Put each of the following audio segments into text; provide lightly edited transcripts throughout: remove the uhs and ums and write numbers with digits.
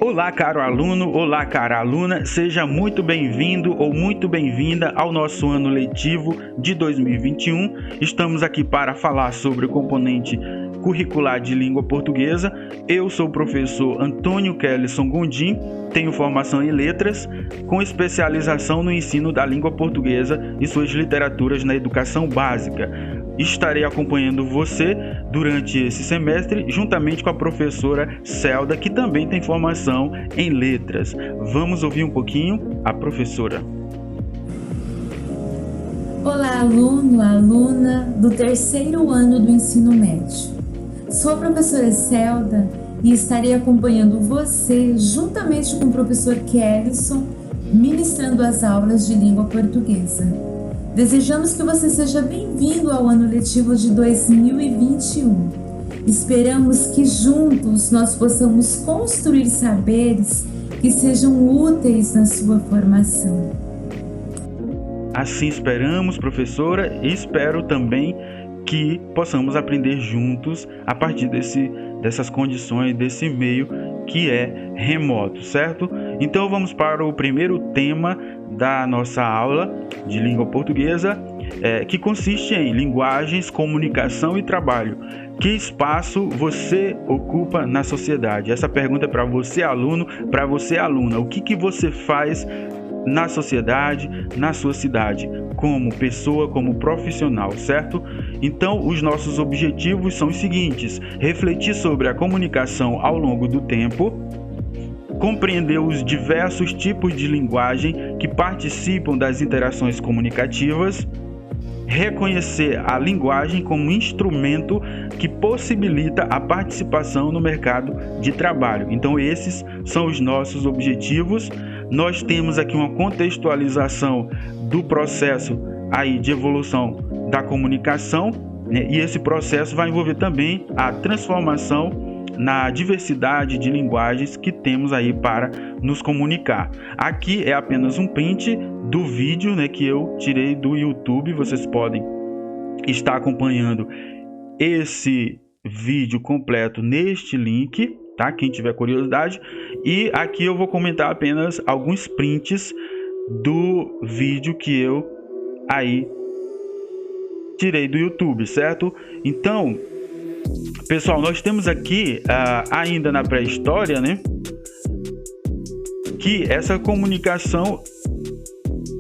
Olá, caro aluno, olá, cara aluna, seja muito bem-vindo ou muito bem-vinda ao nosso ano letivo de 2021. Estamos aqui para falar sobre o componente curricular de língua portuguesa. Eu sou o professor Antônio Kellyson Gondim, tenho formação em letras, com especialização no ensino da língua portuguesa e suas literaturas na educação básica. Estarei acompanhando você durante esse semestre, juntamente com a professora Celda, que também tem formação em letras. Vamos ouvir um pouquinho a professora. Olá, aluno, aluna do terceiro ano do ensino médio. Sou a professora Celda e estarei acompanhando você, juntamente com o professor Kellyson, ministrando as aulas de língua portuguesa. Desejamos que você seja bem-vindo ao ano letivo de 2021. Esperamos que juntos nós possamos construir saberes que sejam úteis na sua formação. Assim esperamos, professora, e espero também que possamos aprender juntos a partir dessas condições, desse meio que é remoto, certo? Então vamos para o primeiro tema da nossa aula de língua portuguesa, que consiste em linguagens, comunicação e trabalho. Que espaço você ocupa na sociedade? Essa pergunta é para você, aluno, para você, aluna. O que você faz na sociedade, na sua cidade, como pessoa, como profissional, certo? Então, os nossos objetivos são os seguintes: refletir sobre a comunicação ao longo do tempo, compreender os diversos tipos de linguagem que participam das interações comunicativas, reconhecer a linguagem como instrumento que possibilita a participação no mercado de trabalho. Então, esses são os nossos objetivos. Nós temos aqui uma contextualização do processo aí de evolução da comunicação, né? E esse processo vai envolver também a transformação na diversidade de linguagens que temos aí para nos comunicar. Aqui é apenas um print do vídeo, né, que eu tirei do YouTube. Vocês podem estar acompanhando esse vídeo completo neste link, tá? Quem tiver curiosidade. E aqui eu vou comentar apenas alguns prints do vídeo que eu aí tirei do YouTube, certo? Então, pessoal, nós temos aqui ainda na pré-história, né, que essa comunicação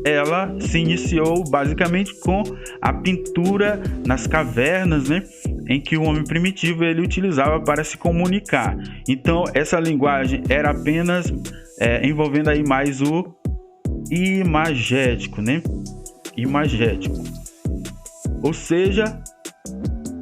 ela se iniciou basicamente com a pintura nas cavernas, né, em que o homem primitivo ele utilizava para se comunicar. Então essa linguagem era apenas envolvendo aí mais o imagético, né, imagético, ou seja,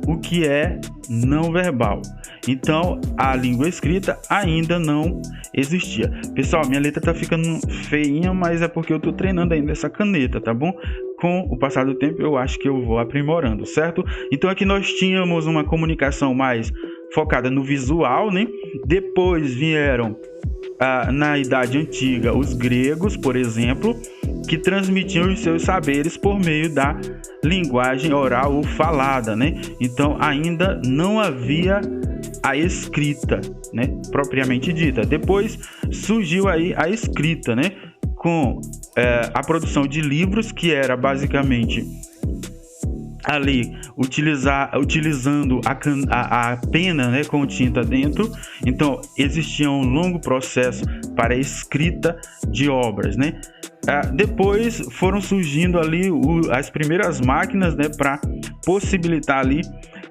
o que é não verbal. Então a língua escrita ainda não existia. Pessoal, minha letra tá ficando feinha, mas é porque eu tô treinando ainda essa caneta, tá bom? Com o passar do tempo eu acho que eu vou aprimorando, certo? Então aqui nós tínhamos uma comunicação mais focada no visual, né? Depois vieram na Idade Antiga os gregos, por exemplo, que transmitiam os seus saberes por meio da linguagem oral ou falada, né? Então ainda não havia a escrita, né, propriamente dita. Depois surgiu aí a escrita, né, com a produção de livros, que era basicamente ali utilizando a pena, né, com tinta dentro. Então existia um longo processo para a escrita de obras, né? Depois foram surgindo ali as primeiras máquinas, né, para possibilitar ali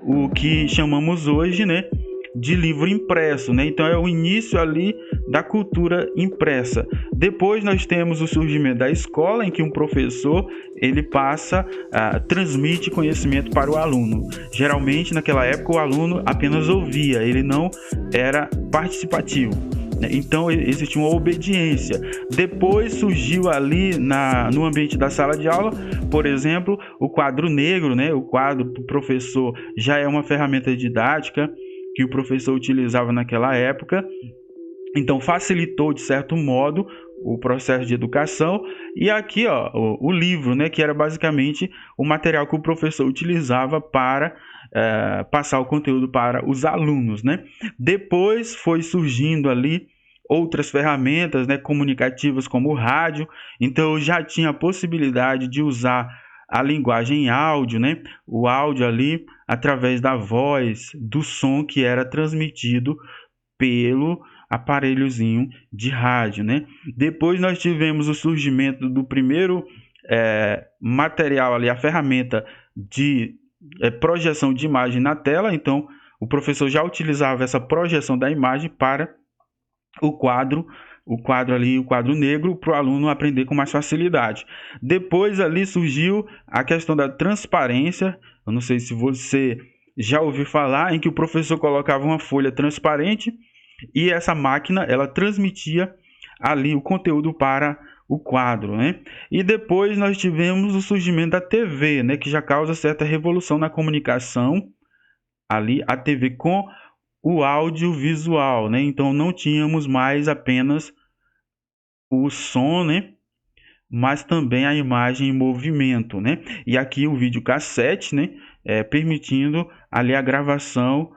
o que chamamos hoje, né, de livro impresso, né? Então é o início ali da cultura impressa. Depois nós temos o surgimento da escola, em que um professor ele transmite conhecimento para o aluno. Geralmente naquela época o aluno apenas ouvia, ele não era participativo. Então existe uma obediência. Depois surgiu ali no ambiente da sala de aula, por exemplo, o quadro negro, né? O quadro do professor já é uma ferramenta didática que o professor utilizava naquela época. Então facilitou de certo modo o processo de educação. E aqui o livro, né, que era basicamente o material que o professor utilizava para passar o conteúdo para os alunos, né? Depois foi surgindo ali outras ferramentas, né, comunicativas como o rádio. Então eu já tinha a possibilidade de usar a linguagem áudio, né, o áudio ali através da voz, do som que era transmitido pelo aparelhozinho de rádio, né? Depois nós tivemos o surgimento do primeiro material ali, a ferramenta de projeção de imagem na tela. Então o professor já utilizava essa projeção da imagem para o quadro ali, o quadro negro, para o aluno aprender com mais facilidade. Depois ali surgiu a questão da transparência. Eu não sei se você já ouviu falar, em que o professor colocava uma folha transparente e essa máquina ela transmitia ali o conteúdo para o quadro, né? E depois nós tivemos o surgimento da TV, né, que já causa certa revolução na comunicação ali, a TV com o audiovisual, né? Então não tínhamos mais apenas o som, né, mas também a imagem em movimento, né? E aqui o videocassete, né, permitindo ali a gravação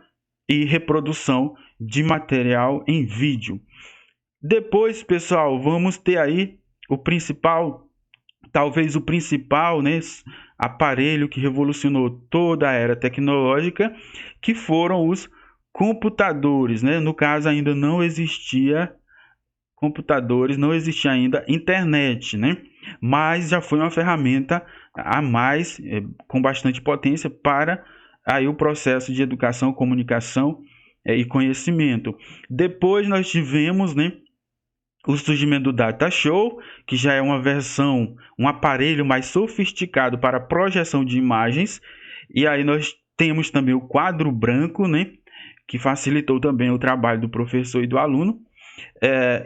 e reprodução de material em vídeo. Depois, pessoal, vamos ter aí o principal, talvez o principal, né, aparelho que revolucionou toda a era tecnológica, que foram os computadores, né? No caso, ainda não existia computadores, não existia ainda internet, né? Mas já foi uma ferramenta a mais, com bastante potência para aí o processo de educação, comunicação e conhecimento. Depois nós tivemos, né, o surgimento do Data Show, que já é uma versão, um aparelho mais sofisticado para projeção de imagens. E aí nós temos também o quadro branco, né, que facilitou também o trabalho do professor e do aluno.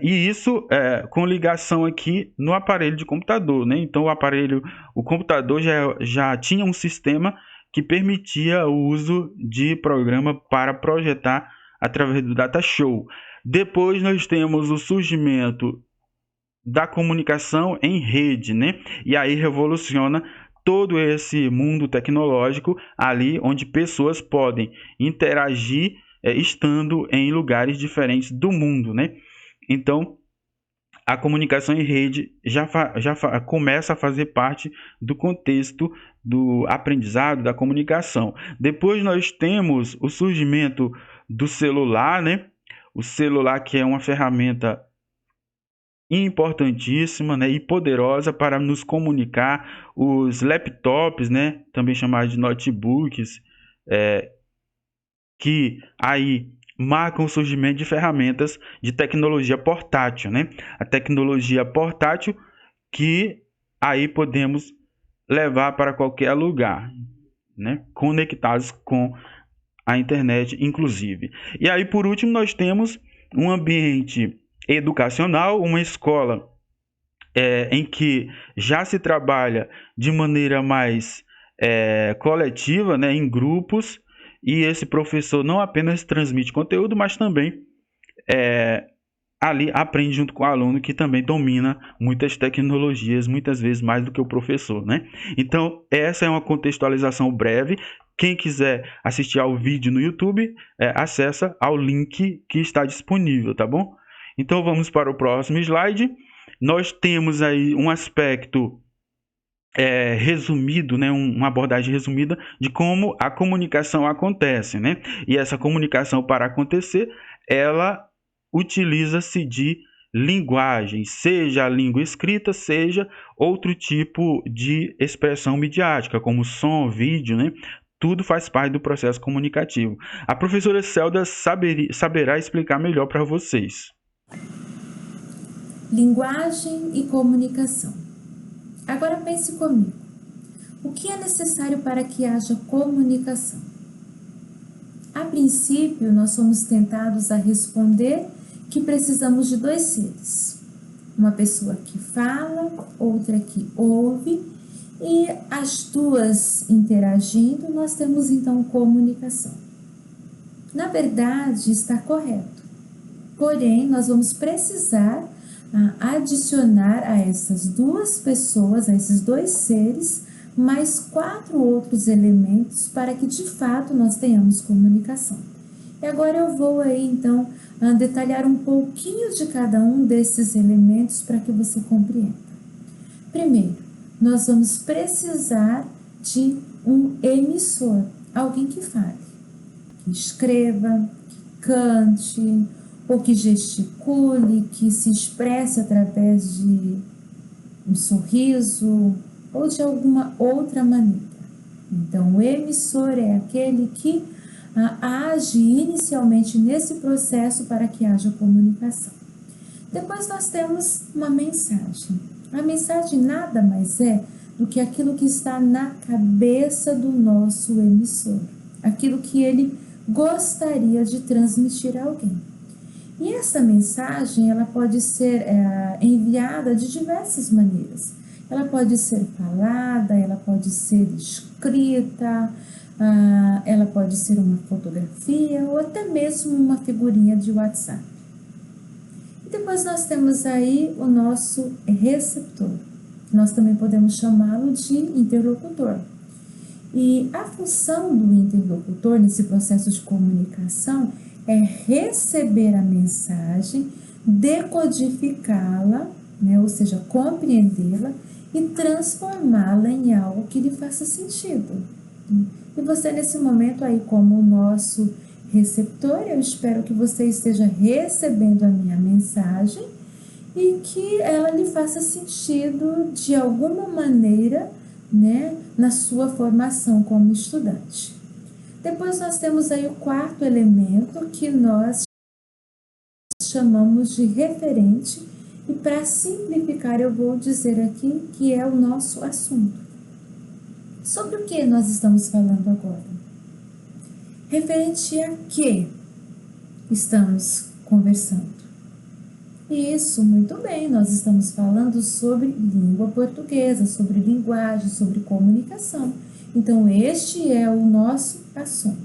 E isso com ligação aqui no aparelho de computador, né? Então o computador já tinha um sistema que permitia o uso de programa para projetar através do Data Show. Depois nós temos o surgimento da comunicação em rede, né? E aí revoluciona todo esse mundo tecnológico ali onde pessoas podem interagir estando em lugares diferentes do mundo, né? Então a comunicação em rede já começa a fazer parte do contexto do aprendizado, da comunicação. Depois nós temos o surgimento do celular, né? O celular, que é uma ferramenta importantíssima, né, e poderosa para nos comunicar. Os laptops, né, também chamados de notebooks, que aí marcam o surgimento de ferramentas de tecnologia portátil, né? A tecnologia portátil que aí podemos levar para qualquer lugar, né? Conectados com a internet, inclusive. E aí, por último, nós temos um ambiente educacional, uma escola em que já se trabalha de maneira mais coletiva, né, em grupos, e esse professor não apenas transmite conteúdo, mas também ali aprende junto com o aluno, que também domina muitas tecnologias, muitas vezes mais do que o professor, né? Então, essa é uma contextualização breve. Quem quiser assistir ao vídeo no YouTube, acessa ao link que está disponível, tá bom? Então, vamos para o próximo slide. Nós temos aí um aspecto resumido, né, uma abordagem resumida de como a comunicação acontece, né? E essa comunicação, para acontecer, ela utiliza-se de linguagem, seja a língua escrita, seja outro tipo de expressão midiática, como som, vídeo, né? Tudo faz parte do processo comunicativo. A professora Celda saberá explicar melhor para vocês. Linguagem e comunicação. Agora pense comigo. O que é necessário para que haja comunicação? A princípio, nós somos tentados a responder que precisamos de dois seres. Uma pessoa que fala, outra que ouve, e as duas interagindo, nós temos então comunicação. Na verdade, está correto. Porém, nós vamos precisar adicionar a essas duas pessoas, a esses dois seres, mais 4 outros elementos para que de fato nós tenhamos comunicação. E agora eu vou aí então detalhar um pouquinho de cada um desses elementos para que você compreenda. Primeiro, nós vamos precisar de um emissor, alguém que fale, que escreva, que cante, ou que gesticule, que se expresse através de um sorriso ou de alguma outra maneira. Então, o emissor é aquele que age inicialmente nesse processo para que haja comunicação. Depois nós temos uma mensagem. A mensagem nada mais é do que aquilo que está na cabeça do nosso emissor, aquilo que ele gostaria de transmitir a alguém. E essa mensagem ela pode ser enviada de diversas maneiras. Ela pode ser falada, ela pode ser escrita, ela pode ser uma fotografia ou até mesmo uma figurinha de WhatsApp. E depois nós temos aí o nosso receptor. Nós também podemos chamá-lo de interlocutor. E a função do interlocutor nesse processo de comunicação é receber a mensagem, decodificá-la, né, ou seja, compreendê-la e transformá-la em algo que lhe faça sentido. E você nesse momento aí como o nosso receptor, eu espero que você esteja recebendo a minha mensagem e que ela lhe faça sentido de alguma maneira, né, na sua formação como estudante. Depois nós temos aí o quarto elemento que nós chamamos de referente e para simplificar eu vou dizer aqui que é o nosso assunto. Sobre o que nós estamos falando agora? Referente a que estamos conversando? Isso, muito bem, nós estamos falando sobre língua portuguesa, sobre linguagem, sobre comunicação. Então, este é o nosso assunto.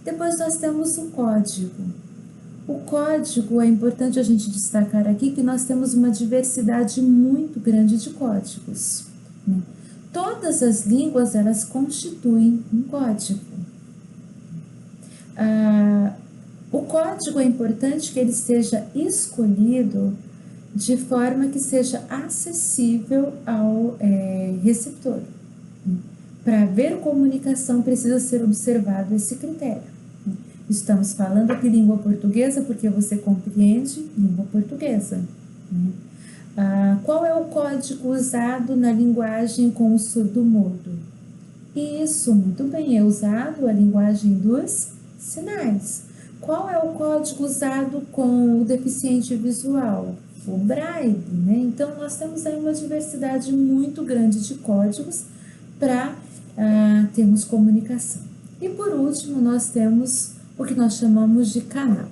Depois nós temos o código. O código, é importante a gente destacar aqui que nós temos uma diversidade muito grande de códigos, né? Todas as línguas, elas constituem um código. O código é importante que ele seja escolhido de forma que seja acessível ao receptor. Para haver comunicação, precisa ser observado esse critério. Estamos falando aqui língua portuguesa porque você compreende língua portuguesa. Qual é o código usado na linguagem com o surdo-mudo? Isso, muito bem, é usado a linguagem dos sinais. Qual é o código usado com o deficiente visual? O braille, né? Então, nós temos aí uma diversidade muito grande de códigos para termos comunicação. E por último, nós temos o que nós chamamos de canal.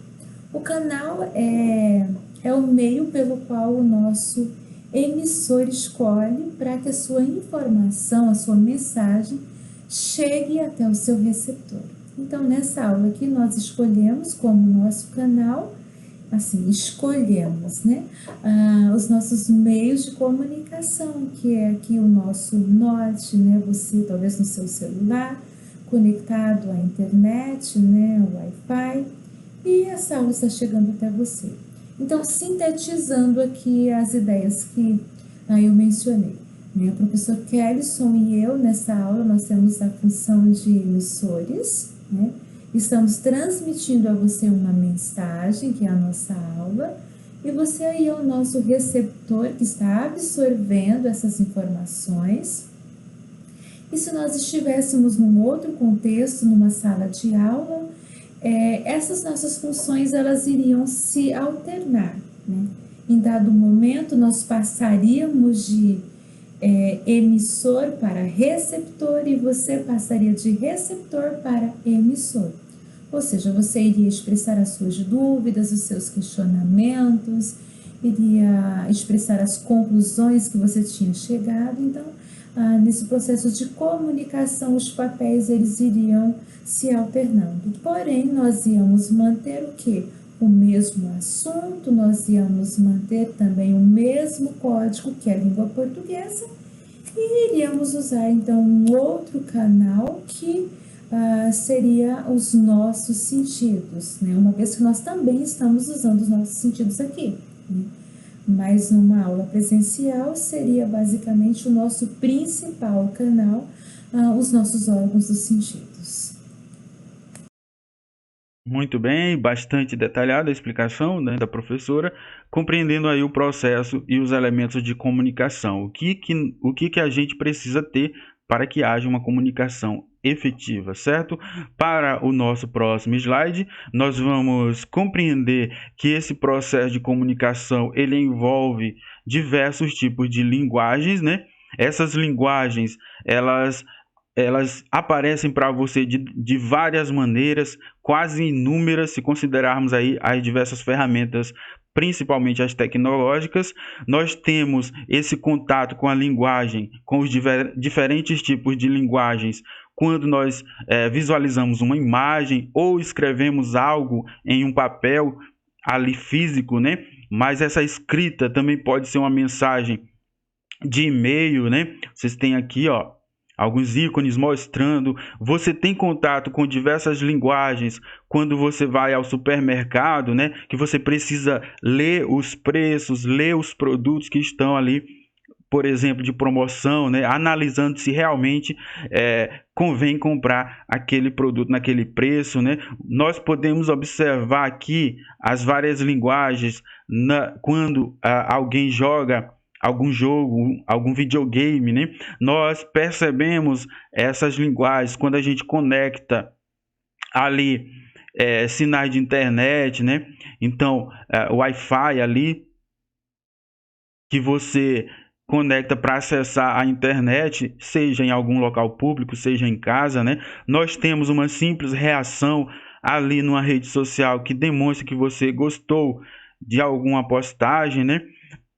O canal é o meio pelo qual o nosso emissor escolhe para que a sua informação, a sua mensagem, chegue até o seu receptor. Então, nessa aula aqui, nós escolhemos como nosso canal, assim, escolhemos, né, os nossos meios de comunicação, que é aqui o nosso Note, né, você talvez no seu celular, conectado à internet, né, o Wi-Fi, e essa aula está chegando até você. Então, sintetizando aqui as ideias que eu mencionei, né, o professor Kellyson e eu, nessa aula, nós temos a função de emissores, né, estamos transmitindo a você uma mensagem, que é a nossa aula, e você aí é o nosso receptor que está absorvendo essas informações. E se nós estivéssemos num outro contexto, numa sala de aula, essas nossas funções elas iriam se alternar, né? Em dado momento, nós passaríamos de emissor para receptor e você passaria de receptor para emissor. Ou seja, você iria expressar as suas dúvidas, os seus questionamentos, iria expressar as conclusões que você tinha chegado. Então, nesse processo de comunicação, os papéis eles iriam se alternando. Porém, nós íamos manter o quê? O mesmo assunto, nós íamos manter também o mesmo código, que é a língua portuguesa, e iríamos usar, então, um outro canal que seria os nossos sentidos, né? Uma vez que nós também estamos usando os nossos sentidos aqui, né? Mas numa aula presencial seria basicamente o nosso principal canal, os nossos órgãos dos sentidos. Muito bem, bastante detalhada a explicação, né, da professora, compreendendo aí o processo e os elementos de comunicação. O que a gente precisa ter para que haja uma comunicação efetiva, certo? Para o nosso próximo slide, nós vamos compreender que esse processo de comunicação, ele envolve diversos tipos de linguagens, né? Essas linguagens, elas aparecem para você de várias maneiras, quase inúmeras, se considerarmos aí as diversas ferramentas, principalmente as tecnológicas. Nós temos esse contato com a linguagem, com os diferentes tipos de linguagens, quando nós visualizamos uma imagem ou escrevemos algo em um papel ali físico, né? Mas essa escrita também pode ser uma mensagem de e-mail, né? Vocês têm aqui, ó, alguns ícones mostrando. Você tem contato com diversas linguagens quando você vai ao supermercado, né? Que você precisa ler os preços, ler os produtos que estão ali, por exemplo, de promoção, né? Analisando se realmente convém comprar aquele produto naquele preço, né? Nós podemos observar aqui as várias linguagens quando alguém joga algum jogo, algum videogame, né? Nós percebemos essas linguagens quando a gente conecta ali sinais de internet, né? Então, Wi-Fi ali que você conecta para acessar a internet, seja em algum local público, seja em casa, né? Nós temos uma simples reação ali numa rede social que demonstra que você gostou de alguma postagem, né?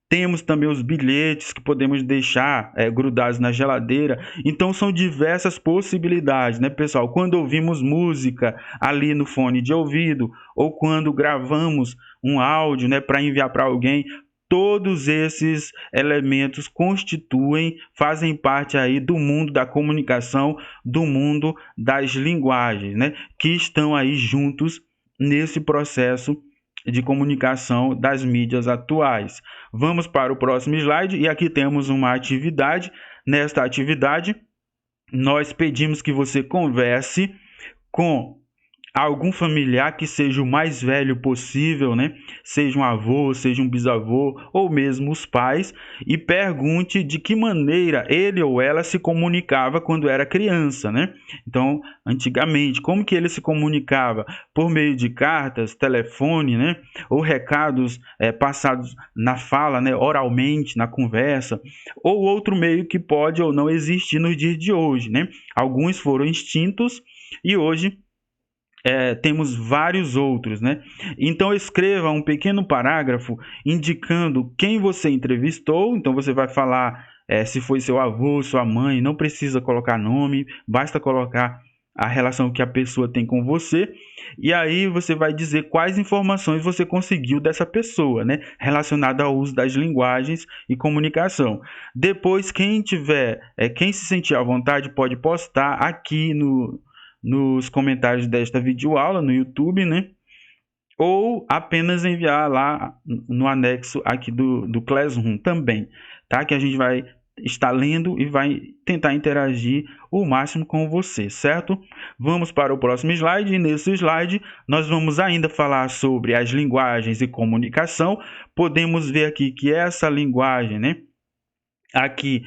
Temos também os bilhetes que podemos deixar grudados na geladeira. Então, são diversas possibilidades, né, pessoal? Quando ouvimos música ali no fone de ouvido, ou quando gravamos um áudio, né, para enviar para alguém, todos esses elementos fazem parte aí do mundo da comunicação, do mundo das linguagens, né, que estão aí juntos nesse processo de comunicação das mídias atuais. Vamos para o próximo slide e aqui temos uma atividade. Nesta atividade, nós pedimos que você converse com algum familiar que seja o mais velho possível, né? Seja um avô, seja um bisavô ou mesmo os pais, e pergunte de que maneira ele ou ela se comunicava quando era criança, né? Então, antigamente, como que ele se comunicava? Por meio de cartas, telefone, né? Ou recados passados na fala, né? Oralmente, na conversa, ou outro meio que pode ou não existir nos dias de hoje, né? Alguns foram extintos e hoje temos vários outros, né? Então escreva um pequeno parágrafo indicando quem você entrevistou. Então você vai falar se foi seu avô, sua mãe, não precisa colocar nome, basta colocar a relação que a pessoa tem com você, e aí você vai dizer quais informações você conseguiu dessa pessoa, né? Relacionada ao uso das linguagens e comunicação. Depois, quem se sentir à vontade pode postar aqui nos comentários desta videoaula no YouTube, né? Ou apenas enviar lá no anexo aqui do Classroom também, tá? Que a gente vai estar lendo e vai tentar interagir o máximo com você, certo? Vamos para o próximo slide, e nesse slide nós vamos ainda falar sobre as linguagens e comunicação. Podemos ver aqui que essa linguagem, né? Aqui,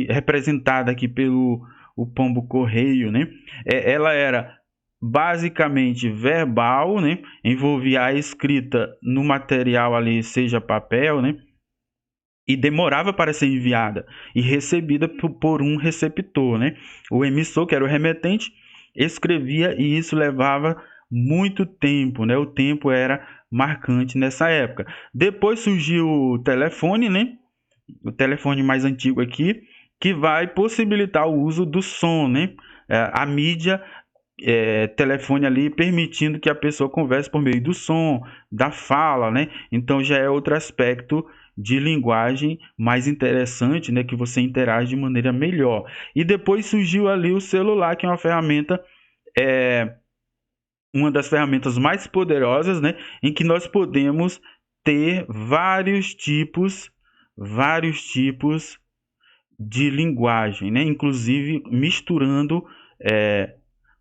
representada aqui pelo o pombo correio, né? Ela era basicamente verbal, né? Envolvia a escrita no material ali, seja papel, né? E demorava para ser enviada e recebida por um receptor, né? O emissor, que era o remetente, escrevia e isso levava muito tempo, né? O tempo era marcante nessa época. Depois surgiu o telefone, né? O telefone mais antigo aqui, que vai possibilitar o uso do som, né? A mídia telefone ali permitindo que a pessoa converse por meio do som, da fala, né? Então já é outro aspecto de linguagem mais interessante, né, que você interage de maneira melhor. E depois surgiu ali o celular, que é uma ferramenta, uma das ferramentas mais poderosas, né, em que nós podemos ter vários tipos de linguagem, né, inclusive misturando,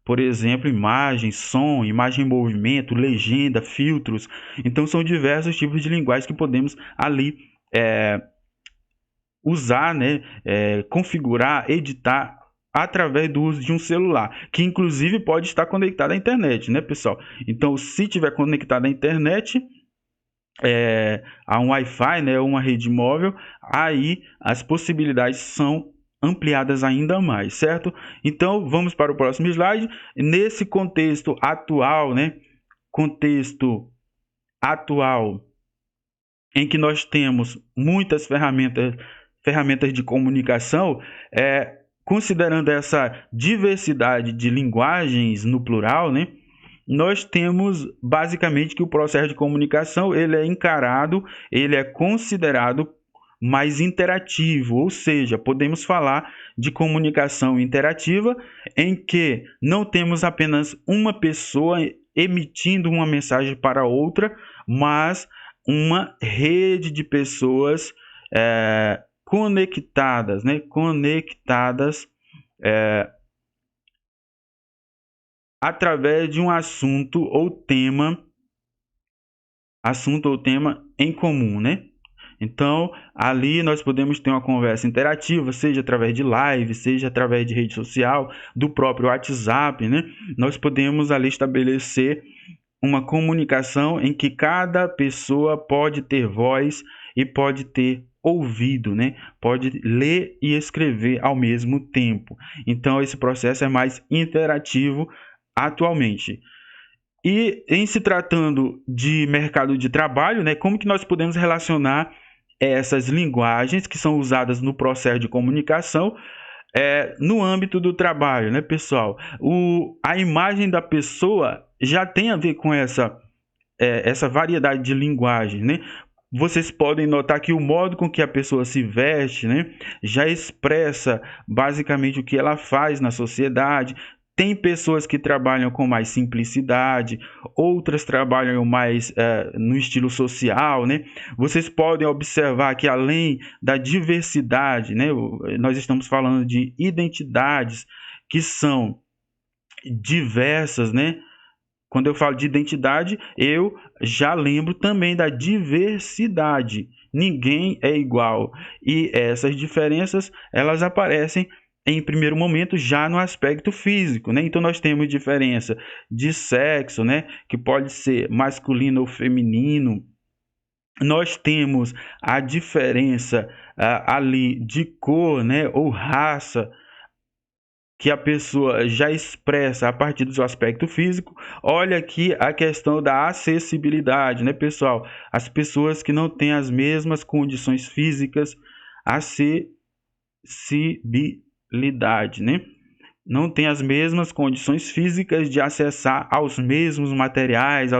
por exemplo, imagem, som, imagem em movimento, legenda, filtros. Então são diversos tipos de linguagem que podemos ali usar, né, configurar, editar através do uso de um celular, que inclusive pode estar conectado à internet, né, pessoal? Então, se tiver conectado à internet, a um Wi-Fi, né, uma rede móvel, aí as possibilidades são ampliadas ainda mais, certo? Então, vamos para o próximo slide. Nesse contexto atual, né, em que nós temos muitas ferramentas de comunicação, considerando essa diversidade de linguagens no plural, né, nós temos basicamente que o processo de comunicação ele é considerado mais interativo, ou seja, podemos falar de comunicação interativa em que não temos apenas uma pessoa emitindo uma mensagem para outra, mas uma rede de pessoas conectadas, né? Através de um assunto ou tema em comum, né? Então, ali nós podemos ter uma conversa interativa, seja através de live, seja através de rede social, do próprio WhatsApp, né? Nós podemos ali estabelecer uma comunicação em que cada pessoa pode ter voz e pode ter ouvido, né? Pode ler e escrever ao mesmo tempo. Então, esse processo é mais interativo atualmente. E em se tratando de mercado de trabalho, né, como que nós podemos relacionar essas linguagens que são usadas no processo de comunicação no âmbito do trabalho, né, pessoal? A imagem da pessoa já tem a ver com essa variedade de linguagem, né? Vocês podem notar que o modo com que a pessoa se veste, né, já expressa basicamente o que ela faz na sociedade. Tem pessoas que trabalham com mais simplicidade, outras trabalham mais no estilo social, né? Vocês podem observar que além da diversidade, né, nós estamos falando de identidades que são diversas, né? Quando eu falo de identidade, eu já lembro também da diversidade. Ninguém é igual. E essas diferenças, elas aparecem em primeiro momento já no aspecto físico, né? Então nós temos diferença de sexo, né, que pode ser masculino ou feminino. Nós temos a diferença ali de cor, né, ou raça, que a pessoa já expressa a partir do seu aspecto físico. Olha aqui a questão da acessibilidade, né, pessoal? As pessoas que não têm as mesmas condições físicas, acessibilidade, né? Não tem as mesmas condições físicas de acessar aos mesmos materiais,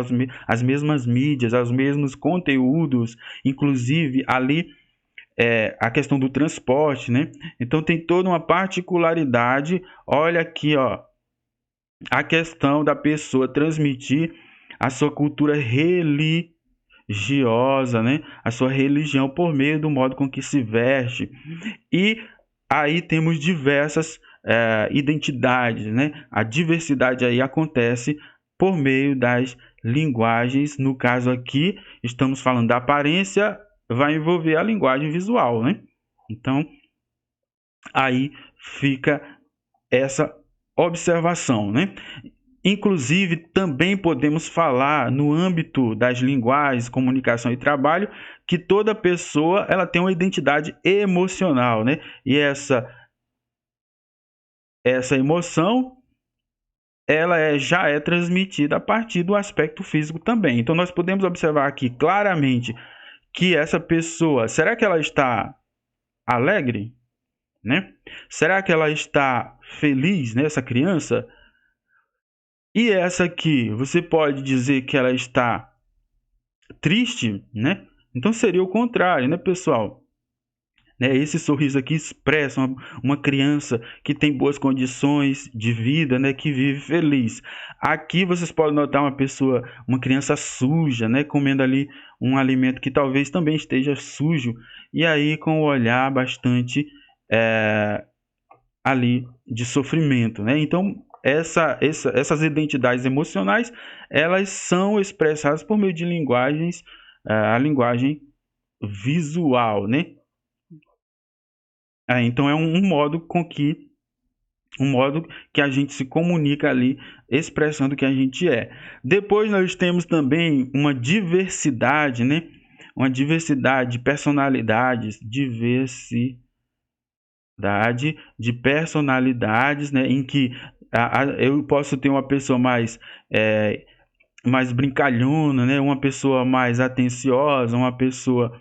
às mesmas mídias, aos mesmos conteúdos, inclusive ali a questão do transporte, né? Então tem toda uma particularidade. Olha aqui, ó, a questão da pessoa transmitir a sua cultura religiosa, né? A sua religião por meio do modo com que se veste. E aí temos diversas identidades, né? A diversidade aí acontece por meio das linguagens. No caso aqui, estamos falando da aparência, vai envolver a linguagem visual, né? Então, aí fica essa observação, né? Inclusive, também podemos falar no âmbito das linguagens, comunicação e trabalho, que toda pessoa ela tem uma identidade emocional, né? E essa emoção ela já é transmitida a partir do aspecto físico também. Então, nós podemos observar aqui claramente que essa pessoa, será que ela está alegre, né? Será que ela está feliz, né, essa criança? E essa aqui, você pode dizer que ela está triste, né? Então seria o contrário, né, pessoal? Esse sorriso aqui expressa uma criança que tem boas condições de vida, né, que vive feliz. Aqui vocês podem notar uma criança suja, né, comendo ali um alimento que talvez também esteja sujo, e aí com o olhar bastante ali de sofrimento, né? Então essas identidades emocionais, elas são expressadas por meio de linguagens, a linguagem visual, né? Então é um modo que a gente se comunica ali, expressando o que a gente é. Depois nós temos também uma diversidade, né? Uma diversidade de personalidades, de personalidades, né? Em que eu posso ter uma pessoa mais brincalhona, né? Uma pessoa mais atenciosa, uma pessoa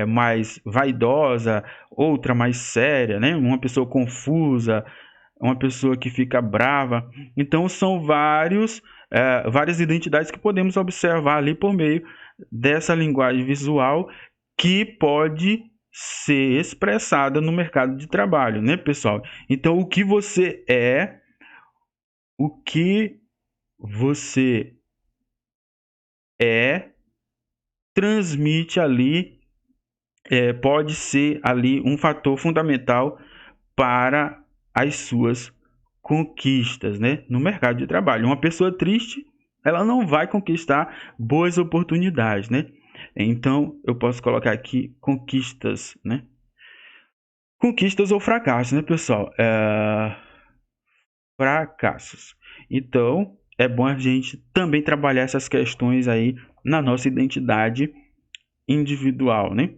mais vaidosa, outra mais séria, né? Uma pessoa confusa, uma pessoa que fica brava. Então são várias identidades que podemos observar ali por meio dessa linguagem visual, que pode ser expressada no mercado de trabalho, né, pessoal? Então o que você transmite ali, pode ser ali um fator fundamental para as suas conquistas, né, no mercado de trabalho. Uma pessoa triste, ela não vai conquistar boas oportunidades, né? Então eu posso colocar aqui conquistas, né? Conquistas ou fracassos, né, pessoal? Fracassos. Então é bom a gente também trabalhar essas questões aí na nossa identidade individual, né?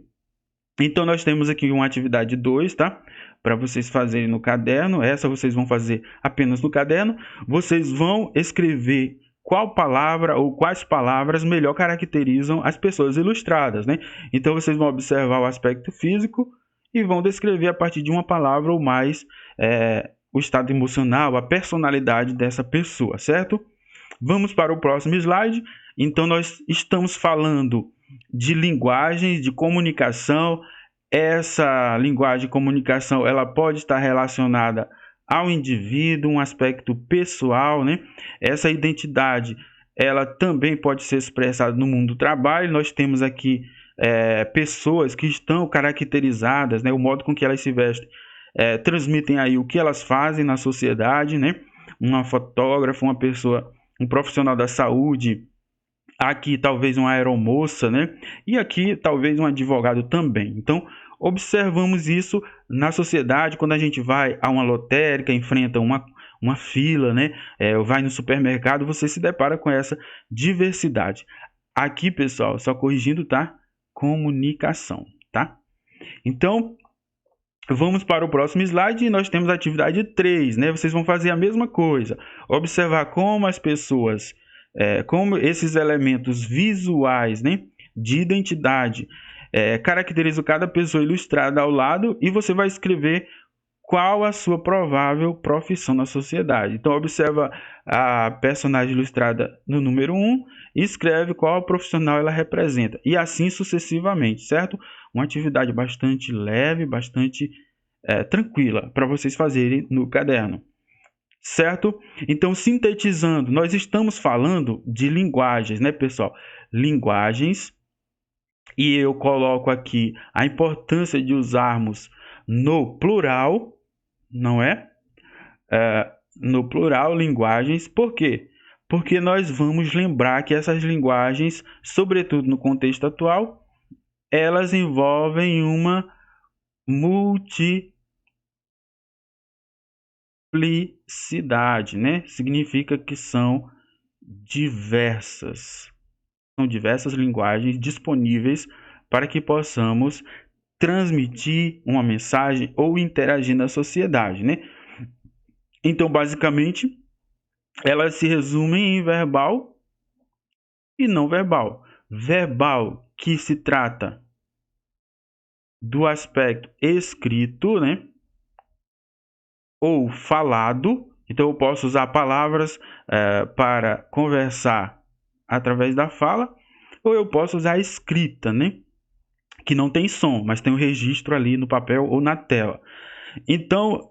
Então nós temos aqui uma atividade 2, tá? Para vocês fazerem no caderno. Essa vocês vão fazer apenas no caderno. Vocês vão escrever qual palavra ou quais palavras melhor caracterizam as pessoas ilustradas, né? Então vocês vão observar o aspecto físico e vão descrever a partir de uma palavra ou mais o estado emocional, a personalidade dessa pessoa, certo? Vamos para o próximo slide. Então nós estamos falando de linguagens de comunicação. Essa linguagem de comunicação, ela pode estar relacionada ao indivíduo, um aspecto pessoal, né? Essa identidade, ela também pode ser expressada no mundo do trabalho. Nós temos aqui pessoas que estão caracterizadas, né? O modo com que elas se vestem transmitem aí o que elas fazem na sociedade, né? Uma fotógrafa, uma pessoa, um profissional da saúde, aqui talvez uma aeromoça, né? E aqui talvez um advogado também. Então, observamos isso na sociedade quando a gente vai a uma lotérica, enfrenta uma fila, né? Vai no supermercado, você se depara com essa diversidade. Aqui, pessoal, só corrigindo, tá? Comunicação, tá? Então, vamos para o próximo slide e nós temos a atividade 3, né? Vocês vão fazer a mesma coisa, observar como as pessoas, como esses elementos visuais, né, de identidade caracterizam cada pessoa ilustrada ao lado, e você vai escrever qual a sua provável profissão na sociedade. Então observa a personagem ilustrada no número 1 e escreve qual profissional ela representa, e assim sucessivamente, certo? Uma atividade bastante leve, bastante tranquila para vocês fazerem no caderno, certo? Então, sintetizando, nós estamos falando de linguagens, né, pessoal? Linguagens, e eu coloco aqui a importância de usarmos no plural, não é? No plural, linguagens. Por quê? Porque nós vamos lembrar que essas linguagens, sobretudo no contexto atual, elas envolvem uma multiplicidade, né? Significa que são diversas linguagens disponíveis para que possamos transmitir uma mensagem ou interagir na sociedade, né? Então, basicamente, elas se resumem em verbal e não verbal. Verbal, que se trata do aspecto escrito, né? Ou falado. Então eu posso usar palavras para conversar através da fala. ou eu posso usar a escrita, né? Que não tem som, mas tem o registro ali no papel ou na tela. Então,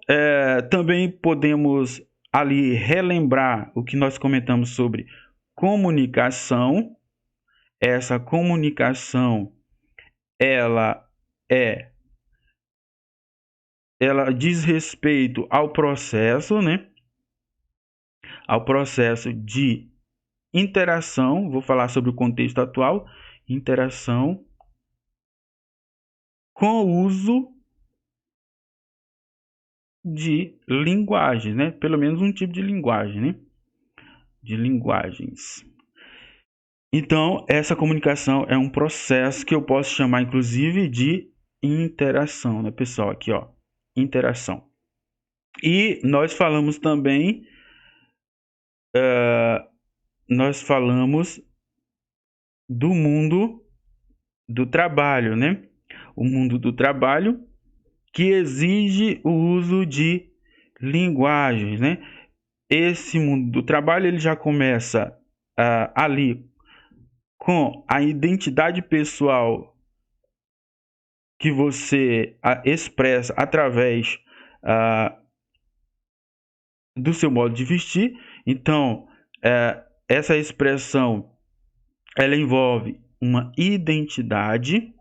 também podemos ali relembrar o que nós comentamos sobre comunicação. Essa comunicação, ela diz respeito ao processo, né? Ao processo de interação. Vou falar sobre o contexto atual. Interação com o uso de linguagem, né? Pelo menos um tipo de linguagem, né? De linguagens. Então, essa comunicação é um processo que eu posso chamar, inclusive, de interação, né, pessoal? Aqui, ó, interação. E nós falamos também, nós falamos do mundo do trabalho, né? O mundo do trabalho que exige o uso de linguagens, né? Esse mundo do trabalho, ele já começa ali com a identidade pessoal que você expressa através do seu modo de vestir. Então, essa expressão, ela envolve uma identidade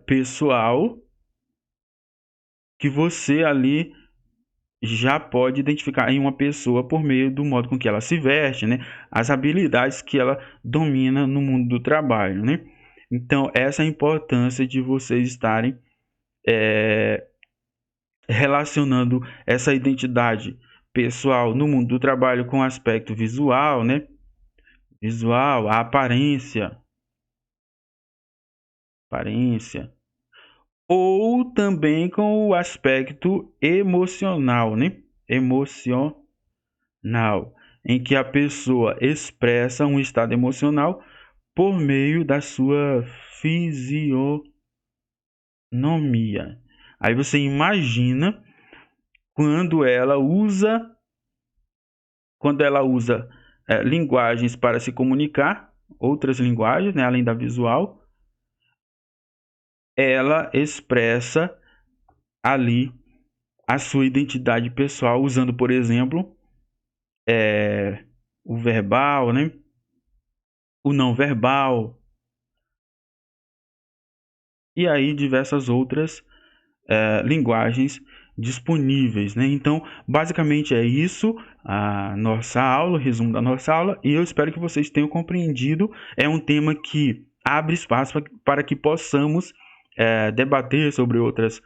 pessoal que você ali já pode identificar em uma pessoa por meio do modo com que ela se veste, né? As habilidades que ela domina no mundo do trabalho, né? Então, essa é a importância de vocês estarem relacionando essa identidade pessoal no mundo do trabalho com o aspecto visual, né? Visual, a aparência. Ou também com o aspecto emocional, né? Emocional, em que a pessoa expressa um estado emocional por meio da sua fisionomia. Aí você imagina quando ela usa linguagens para se comunicar, outras linguagens, né, além da visual, ela expressa ali a sua identidade pessoal usando, por exemplo, o verbal, né? O não verbal, e aí diversas outras linguagens disponíveis, né? Então, basicamente é isso a nossa aula, o resumo da nossa aula, e eu espero que vocês tenham compreendido. É um tema que abre espaço para que possamos debater sobre outros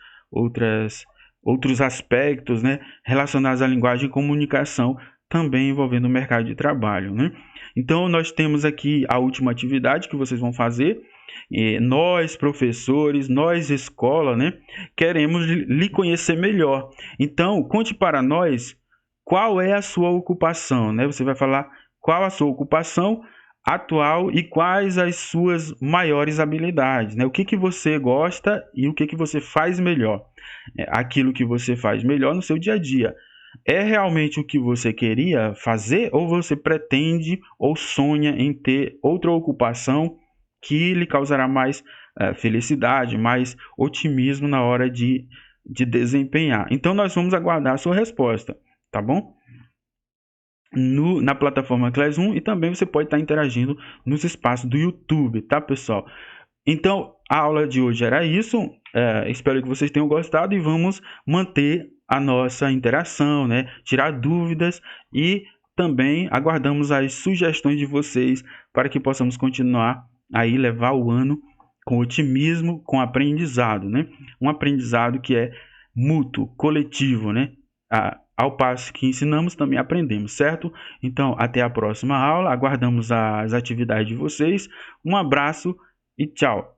aspectos, né, relacionados à linguagem e comunicação, também envolvendo o mercado de trabalho, né? Então, nós temos aqui a última atividade que vocês vão fazer. Nós, professores, nós, escola, né, queremos lhe conhecer melhor. Então, conte para nós qual é a sua ocupação, né? Você vai falar qual a sua ocupação atual e quais as suas maiores habilidades, né? O que você gosta e o que você faz melhor. Aquilo que você faz melhor no seu dia a dia. É realmente o que você queria fazer ou você pretende ou sonha em ter outra ocupação que lhe causará mais felicidade, mais otimismo na hora de desempenhar? Então, nós vamos aguardar a sua resposta, tá bom? Na plataforma Classroom, e também você pode estar interagindo nos espaços do YouTube, tá, pessoal? Então, a aula de hoje era isso. Espero que vocês tenham gostado e vamos manter a nossa interação, né? Tirar dúvidas e também aguardamos as sugestões de vocês para que possamos continuar aí levar o ano com otimismo, com aprendizado, né? Um aprendizado que é mútuo, coletivo, né? Ao passo que ensinamos, também aprendemos, certo? Então, até a próxima aula. Aguardamos as atividades de vocês. Um abraço e tchau!